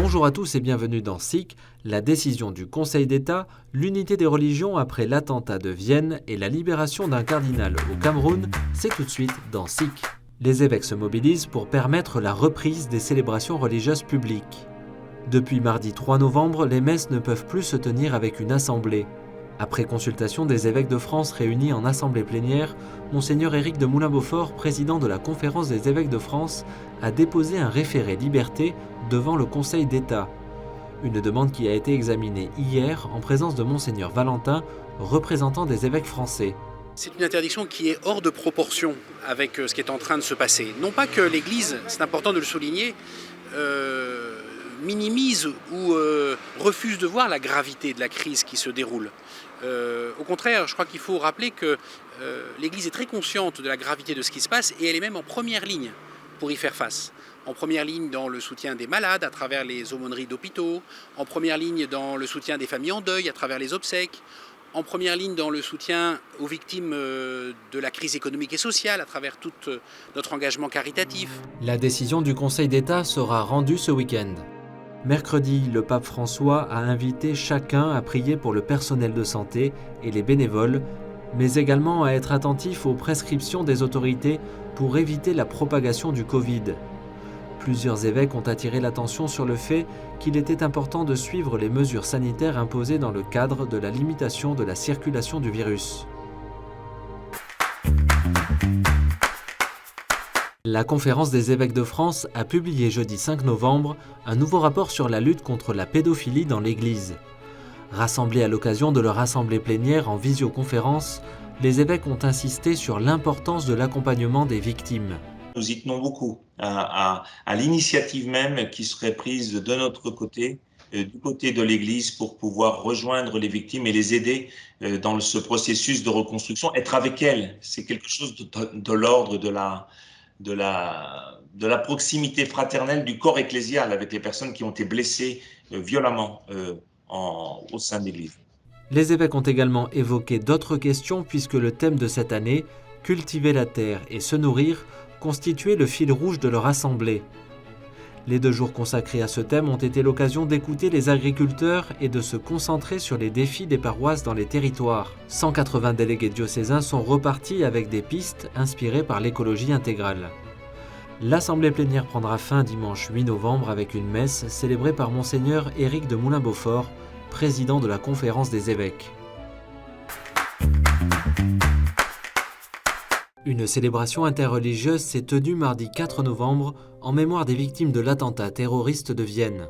Bonjour à tous et bienvenue dans SIC, la décision du Conseil d'État, l'unité des religions après l'attentat de Vienne et la libération d'un cardinal au Cameroun, c'est tout de suite dans SIC. Les évêques se mobilisent pour permettre la reprise des célébrations religieuses publiques. Depuis mardi 3 novembre, les messes ne peuvent plus se tenir avec une assemblée. Après consultation des évêques de France réunis en assemblée plénière, Monseigneur Éric de Moulin-Beaufort, président de la Conférence des évêques de France, a déposé un référé liberté devant le Conseil d'État. Une demande qui a été examinée hier en présence de Monseigneur Valentin, représentant des évêques français. C'est une interdiction qui est hors de proportion avec ce qui est en train de se passer. Non pas que l'Église, c'est important de le souligner, minimise ou refuse de voir la gravité de la crise qui se déroule. Au contraire, je crois qu'il faut rappeler que l'Église est très consciente de la gravité de ce qui se passe et elle est même en première ligne pour y faire face. En première ligne dans le soutien des malades à travers les aumôneries d'hôpitaux, en première ligne dans le soutien des familles en deuil à travers les obsèques, en première ligne dans le soutien aux victimes de la crise économique et sociale à travers tout notre engagement caritatif. La décision du Conseil d'État sera rendue ce week-end. Mercredi, le pape François a invité chacun à prier pour le personnel de santé et les bénévoles, mais également à être attentif aux prescriptions des autorités pour éviter la propagation du Covid. Plusieurs évêques ont attiré l'attention sur le fait qu'il était important de suivre les mesures sanitaires imposées dans le cadre de la limitation de la circulation du virus. La Conférence des évêques de France a publié jeudi 5 novembre un nouveau rapport sur la lutte contre la pédophilie dans l'Église. Rassemblés à l'occasion de leur assemblée plénière en visioconférence, les évêques ont insisté sur l'importance de l'accompagnement des victimes. Nous y tenons beaucoup à l'initiative même qui serait prise de notre côté, du côté de l'Église, pour pouvoir rejoindre les victimes et les aider dans ce processus de reconstruction. Être avec elles, c'est quelque chose de l'ordre de la proximité fraternelle du corps ecclésial avec les personnes qui ont été blessées violemment au sein de l'Église. Les évêques ont également évoqué d'autres questions puisque le thème de cette année, cultiver la terre et se nourrir, constituait le fil rouge de leur assemblée. Les 2 jours consacrés à ce thème ont été l'occasion d'écouter les agriculteurs et de se concentrer sur les défis des paroisses dans les territoires. 180 délégués diocésains sont repartis avec des pistes inspirées par l'écologie intégrale. L'assemblée plénière prendra fin dimanche 8 novembre avec une messe célébrée par Monseigneur Éric de Moulin-Beaufort, président de la Conférence des évêques. Une célébration interreligieuse s'est tenue mardi 4 novembre en mémoire des victimes de l'attentat terroriste de Vienne.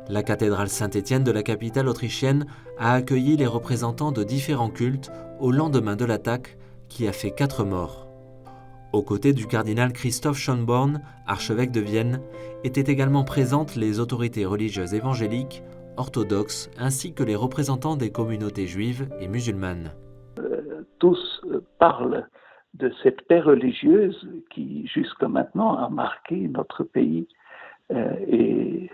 La cathédrale Saint-Étienne de la capitale autrichienne a accueilli les représentants de différents cultes au lendemain de l'attaque qui a fait 4 morts. Aux côtés du cardinal Christoph Schönborn, archevêque de Vienne, étaient également présentes les autorités religieuses évangéliques, orthodoxes ainsi que les représentants des communautés juives et musulmanes. Tous parlent de cette paix religieuse qui, jusqu'à maintenant, a marqué notre pays et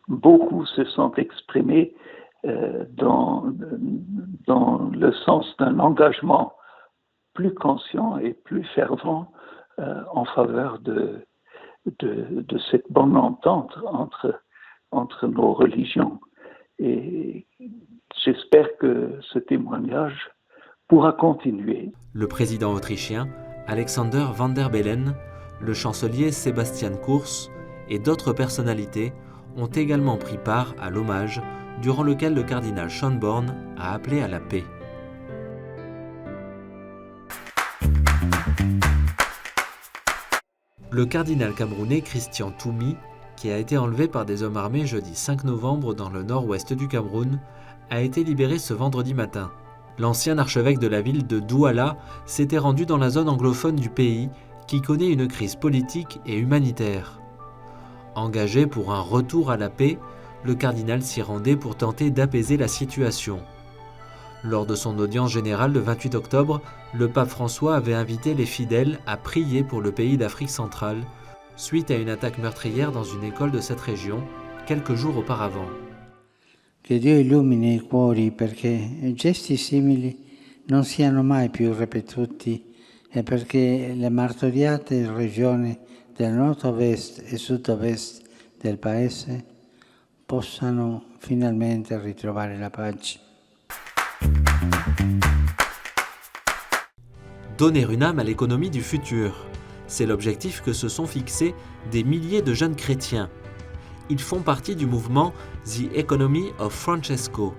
beaucoup se sont exprimés dans le sens d'un engagement plus conscient et plus fervent en faveur de cette bonne entente entre nos religions. Et j'espère que ce témoignage pourra continuer. Le président autrichien, Alexander Van der Bellen, le chancelier Sebastian Kurz et d'autres personnalités ont également pris part à l'hommage durant lequel le cardinal Schönborn a appelé à la paix. Le cardinal camerounais Christian Toumi, qui a été enlevé par des hommes armés jeudi 5 novembre dans le nord-ouest du Cameroun, a été libéré ce vendredi matin. L'ancien archevêque de la ville de Douala s'était rendu dans la zone anglophone du pays qui connaît une crise politique et humanitaire. Engagé pour un retour à la paix, le cardinal s'y rendait pour tenter d'apaiser la situation. Lors de son audience générale le 28 octobre, le pape François avait invité les fidèles à prier pour le pays d'Afrique centrale suite à une attaque meurtrière dans une école de cette région quelques jours auparavant. Che Dio illumini i cuori perché gesti simili non siano mai più ripetuti e perché le martoriate regioni del nord-ovest e sud-ovest del Paese possano finalmente ritrovare la pace. Donner une âme à l'économie du futur, c'est l'objectif que se sont fixés des milliers de jeunes chrétiens. Ils font partie du mouvement The Economy of Francesco.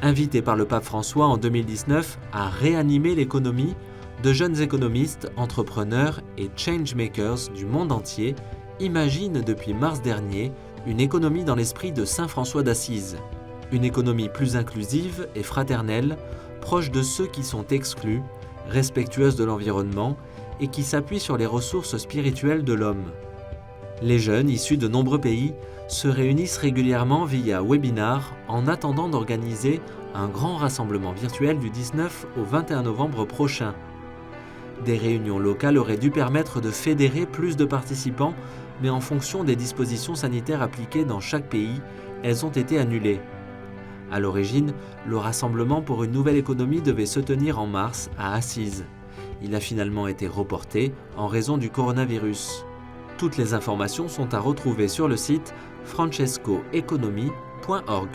Invités par le pape François en 2019 à réanimer l'économie, de jeunes économistes, entrepreneurs et changemakers du monde entier imaginent depuis mars dernier une économie dans l'esprit de Saint François d'Assise. Une économie plus inclusive et fraternelle, proche de ceux qui sont exclus, respectueuse de l'environnement et qui s'appuie sur les ressources spirituelles de l'homme. Les jeunes issus de nombreux pays se réunissent régulièrement via webinar en attendant d'organiser un grand rassemblement virtuel du 19 au 21 novembre prochain. Des réunions locales auraient dû permettre de fédérer plus de participants, mais en fonction des dispositions sanitaires appliquées dans chaque pays, elles ont été annulées. À l'origine, le rassemblement pour une nouvelle économie devait se tenir en mars à Assise. Il a finalement été reporté en raison du coronavirus. Toutes les informations sont à retrouver sur le site francescoeconomy.org.